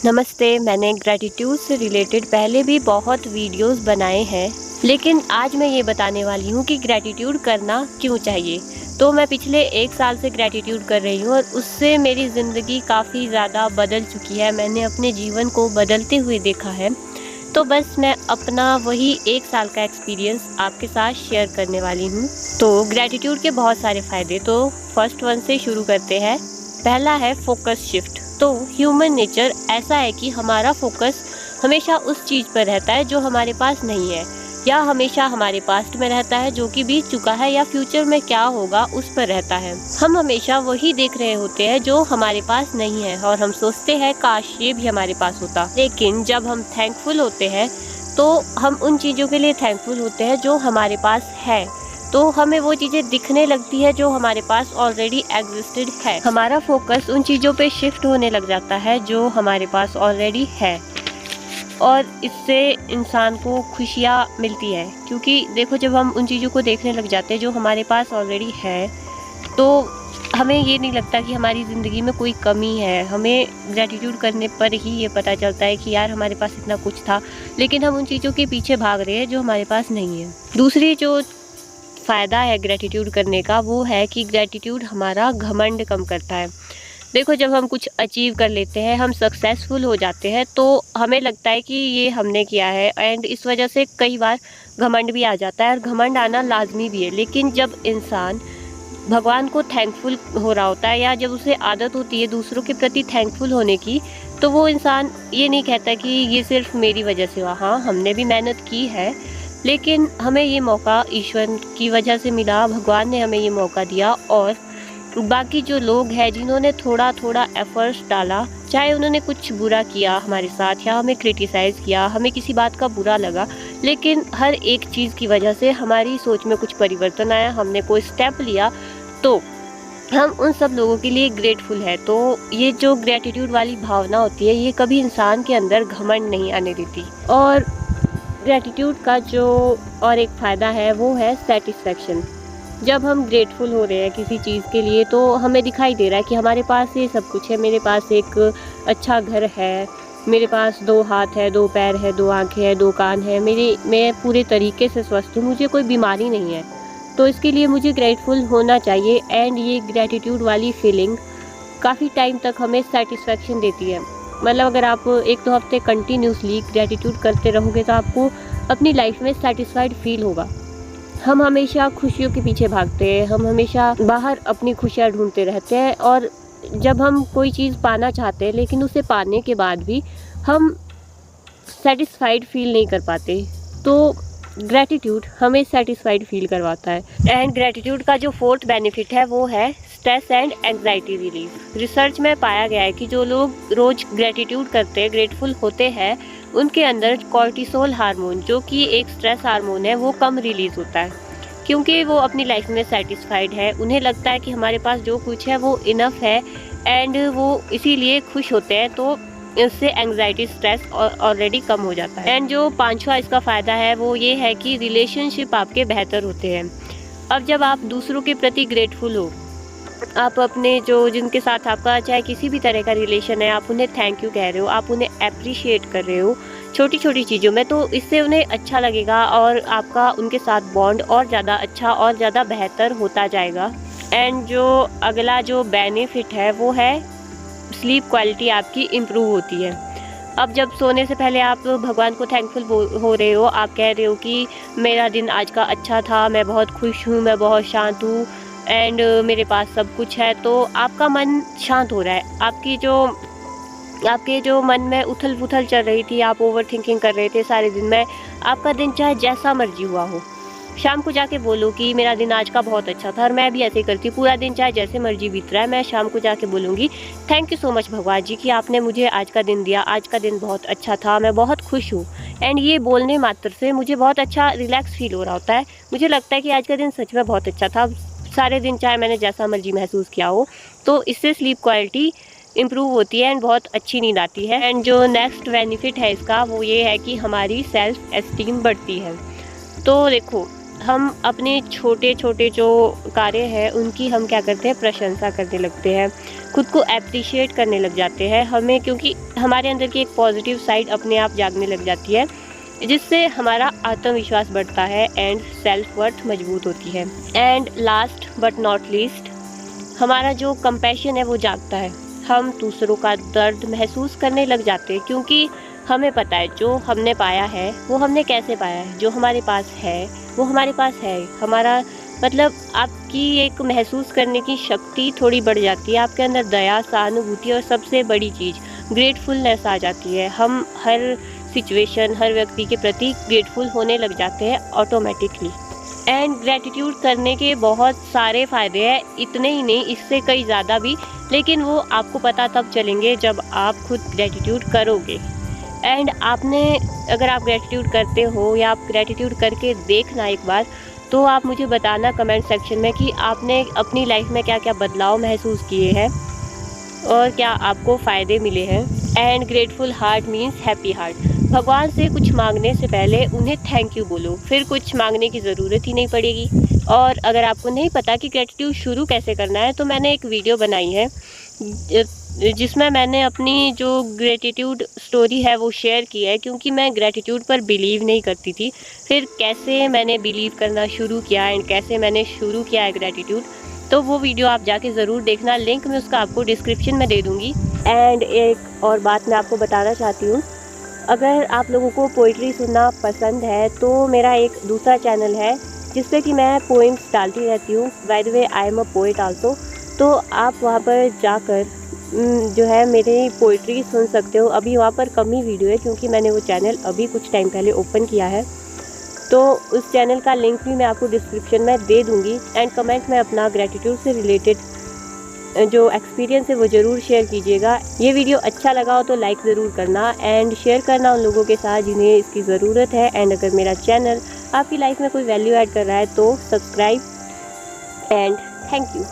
नमस्ते। मैंने ग्रैटिट्यूड से रिलेटेड पहले भी बहुत वीडियोस बनाए हैं, लेकिन आज मैं ये बताने वाली हूँ कि ग्रैटिट्यूड करना क्यों चाहिए। तो मैं पिछले 1 साल से ग्रैटिट्यूड कर रही हूँ और उससे मेरी ज़िंदगी काफ़ी ज़्यादा बदल चुकी है। मैंने अपने जीवन को बदलते हुए देखा है। तो बस मैं अपना वही 1 साल का एक्सपीरियंस आपके साथ शेयर करने वाली हूँ। तो ग्रैटिट्यूड के बहुत सारे फ़ायदे, तो फर्स्ट वन से शुरू करते हैं। पहला है फोकस शिफ्ट। तो ह्यूमन नेचर ऐसा है कि हमारा फोकस हमेशा उस चीज़ पर रहता है जो हमारे पास नहीं है, या हमेशा हमारे पास्ट में रहता है जो कि बीत चुका है, या फ्यूचर में क्या होगा उस पर रहता है। हम हमेशा वही देख रहे होते हैं जो हमारे पास नहीं है और हम सोचते हैं काश ये भी हमारे पास होता। लेकिन जब हम थैंकफुल होते हैं तो हम उन चीज़ों के लिए थैंकफुल होते हैं जो हमारे पास है, तो हमें वो चीज़ें दिखने लगती है जो हमारे पास ऑलरेडी एग्जिस्टेड है। हमारा फोकस उन चीज़ों पे शिफ्ट होने लग जाता है जो हमारे पास ऑलरेडी है, और इससे इंसान को खुशियाँ मिलती है। क्योंकि देखो, जब हम उन चीज़ों को देखने लग जाते हैं जो हमारे पास ऑलरेडी है, तो हमें ये नहीं लगता कि हमारी ज़िंदगी में कोई कमी है। हमें ग्रैटिट्यूड करने पर ही ये पता चलता है कि यार हमारे पास इतना कुछ था, लेकिन हम उन चीज़ों के पीछे भाग रहे हैं जो हमारे पास नहीं है। दूसरी जो फ़ायदा है ग्रैटिट्यूड करने का, वो है कि ग्रैटिट्यूड हमारा घमंड कम करता है। देखो, जब हम कुछ अचीव कर लेते हैं, हम सक्सेसफुल हो जाते हैं, तो हमें लगता है कि ये हमने किया है, एंड इस वजह से कई बार घमंड भी आ जाता है, और घमंड आना लाजमी भी है। लेकिन जब इंसान भगवान को थैंकफुल हो रहा होता है, या जब उसे आदत होती है दूसरों के प्रति थैंकफुल होने की, तो वो इंसान ये नहीं कहता कि ये सिर्फ मेरी वजह से हुआ। हाँ, हमने भी मेहनत की है, लेकिन हमें ये मौका ईश्वर की वजह से मिला, भगवान ने हमें ये मौका दिया। और बाकी जो लोग हैं जिन्होंने थोड़ा थोड़ा एफर्ट्स डाला, चाहे उन्होंने कुछ बुरा किया हमारे साथ, या हमें क्रिटिसाइज़ किया, हमें किसी बात का बुरा लगा, लेकिन हर एक चीज़ की वजह से हमारी सोच में कुछ परिवर्तन आया, हमने कोई स्टेप लिया, तो हम उन सब लोगों के लिए ग्रेटफुल है। तो ये जो ग्रेटिट्यूड वाली भावना होती है, ये कभी इंसान के अंदर घमंड नहीं आने देती। और ग्रैटिट्यूड का जो और एक फ़ायदा है वो है सेटिस्फेक्शन। जब हम ग्रेटफुल हो रहे हैं किसी चीज़ के लिए, तो हमें दिखाई दे रहा है कि हमारे पास ये सब कुछ है। मेरे पास एक अच्छा घर है, मेरे पास 2 हाथ है, 2 पैर है, 2 आँखें हैं, 2 कान है, मैं पूरे तरीके से स्वस्थ हूँ, मुझे कोई बीमारी नहीं है। तो इसके लिए मुझे ग्रेटफुल होना चाहिए। एंड ये ग्रैटिट्यूड वाली फीलिंग काफ़ी टाइम तक हमें सेटिस्फेक्शन देती है। मतलब अगर आप 1-2 हफ्ते कंटिन्यूसली ग्रैटिट्यूड करते रहोगे, तो आपको अपनी लाइफ में सेटिस्फाइड फील होगा। हम हमेशा खुशियों के पीछे भागते हैं, हम हमेशा बाहर अपनी खुशियाँ ढूंढते रहते हैं, और जब हम कोई चीज़ पाना चाहते हैं लेकिन उसे पाने के बाद भी हम सेटिस्फाइड फील नहीं कर पाते, तो ग्रैटिट्यूड हमें सेटिस्फाइड फील करवाता है। एंड ग्रैटिट्यूड का जो 4th बेनिफिट है वो है stress and anxiety relief. Research में पाया गया है कि जो लोग रोज ग्रैटिट्यूड करते हैं, ग्रेटफुल होते हैं, उनके अंदर कॉर्टिसोल हार्मोन, जो कि एक स्ट्रेस हार्मोन है, वो कम रिलीज होता है, क्योंकि वो अपनी लाइफ में सेटिस्फाइड है। उन्हें लगता है कि हमारे पास जो कुछ है वो इनफ है, एंड वो इसीलिए खुश होते हैं। तो इससे एंग्जाइटी, स्ट्रेस ऑलरेडी कम हो जाता है। एंड जो 5वां इसका फ़ायदा है वो ये है कि रिलेशनशिप आपके बेहतर होते हैं। अब जब आप दूसरों के प्रति ग्रेटफुल हो, आप अपने जिनके साथ आपका चाहे किसी भी तरह का रिलेशन है, आप उन्हें थैंक यू कह रहे हो, आप उन्हें अप्रिशिएट कर रहे हो छोटी छोटी चीज़ों में, तो इससे उन्हें अच्छा लगेगा और आपका उनके साथ बॉन्ड और ज़्यादा अच्छा और ज़्यादा बेहतर होता जाएगा। एंड जो अगला जो बेनिफिट है वो है स्लीप क्वालिटी आपकी इम्प्रूव होती है। अब जब सोने से पहले आप भगवान को थैंकफुल हो रहे हो, आप कह रहे हो कि मेरा दिन आज का अच्छा था, मैं बहुत खुश हूँ, मैं बहुत शांत हूँ, एंड मेरे पास सब कुछ है, तो आपका मन शांत हो रहा है। आपके जो मन में उथल पुथल चल रही थी, आप ओवर थिंकिंग कर रहे थे सारे दिन में, आपका दिन चाहे जैसा मर्जी हुआ हो, शाम को जाके बोलो कि मेरा दिन आज का बहुत अच्छा था। और मैं भी ऐसे ही करती हूँ, पूरा दिन चाहे जैसे मर्जी बीत रहा है, मैं शाम को जाके बोलूँगी थैंक यू सो मच भगवान जी कि आपने मुझे आज का दिन दिया, आज का दिन बहुत अच्छा था, मैं बहुत खुश हूँ। एंड ये बोलने मात्र से मुझे बहुत अच्छा रिलैक्स फील हो रहा होता है। मुझे लगता है कि आज का दिन सच में बहुत अच्छा था, सारे दिन चाहे मैंने जैसा मर्जी महसूस किया हो। तो इससे स्लीप क्वालिटी इम्प्रूव होती है एंड बहुत अच्छी नींद आती है। एंड जो नेक्स्ट बेनिफिट है इसका वो ये है कि हमारी सेल्फ एस्टीम बढ़ती है। तो देखो, हम अपने छोटे छोटे जो कार्य हैं उनकी हम क्या करते हैं, प्रशंसा करने लगते हैं, खुद को एप्रिशिएट करने लग जाते हैं हमें, क्योंकि हमारे अंदर की एक पॉजिटिव साइड अपने आप जागने लग जाती है, जिससे हमारा आत्मविश्वास बढ़ता है एंड सेल्फ वर्थ मजबूत होती है। And last but not least, हमारा जो कंपैशन है वो जागता है, हम दूसरों का दर्द महसूस करने लग जाते हैं, क्योंकि हमें पता है जो हमने पाया है वो हमने कैसे पाया है, जो हमारे पास है वो हमारे पास है। हमारा मतलब आपकी एक महसूस करने की शक्ति थोड़ी बढ़ जाती है, आपके अंदर दया, सहानुभूति और सबसे बड़ी चीज़ ग्रेटफुलनेस आ जाती है। हम हर सिचुएशन, हर व्यक्ति के प्रति ग्रेटफुल होने लग जाते हैं ऑटोमेटिकली। एंड ग्रैटिट्यूड करने के बहुत सारे फ़ायदे हैं, इतने ही नहीं, इससे कई ज़्यादा भी, लेकिन वो आपको पता तब चलेंगे जब आप खुद ग्रैटिट्यूड करोगे। एंड अगर आप ग्रैटिट्यूड करते हो या आप ग्रैटिट्यूड करके देखना एक बार, तो आप मुझे बताना कमेंट सेक्शन में कि आपने अपनी लाइफ में क्या क्या बदलाव महसूस किए हैं और क्या आपको फ़ायदे मिले हैं। And grateful heart means happy heart. भगवान से कुछ मांगने से पहले उन्हें थैंक यू बोलो, फिर कुछ मांगने की ज़रूरत ही नहीं पड़ेगी। और अगर आपको नहीं पता कि ग्रैटिट्यूड शुरू कैसे करना है, तो मैंने एक वीडियो बनाई है जिसमें मैंने अपनी जो ग्रैटिट्यूड स्टोरी है वो शेयर की है, क्योंकि मैं ग्रैटिट्यूड पर बिलीव नहीं करती थी। फिर कैसे मैंने बिलीव करना शुरू किया एंड कैसे मैंने शुरू किया है ग्रैटिट्यूड, तो वो वीडियो आप जाके ज़रूर देखना, लिंक मैं उसका आपको डिस्क्रिप्शन में दे दूँगी। एंड एक और बात मैं आपको बताना चाहती हूँ, अगर आप लोगों को पोइट्री सुनना पसंद है तो मेरा एक दूसरा चैनल है जिसपे कि मैं पोइम्स डालती रहती हूँ। By the way I am a poet also, तो आप वहाँ पर जाकर जो है मेरी पोइट्री सुन सकते हो। अभी वहाँ पर कम ही वीडियो है, क्योंकि मैंने वो चैनल अभी कुछ टाइम पहले ओपन किया है, तो उस चैनल का लिंक भी मैं आपको डिस्क्रिप्शन में दे दूँगी। एंड कमेंट में अपना ग्रैटिट्यूड से रिलेटेड जो एक्सपीरियंस है वो ज़रूर शेयर कीजिएगा। ये वीडियो अच्छा लगा हो तो लाइक ज़रूर करना एंड शेयर करना उन लोगों के साथ जिन्हें इसकी ज़रूरत है। एंड अगर मेरा चैनल आपकी लाइफ में कोई वैल्यू ऐड कर रहा है तो सब्सक्राइब। And thank you.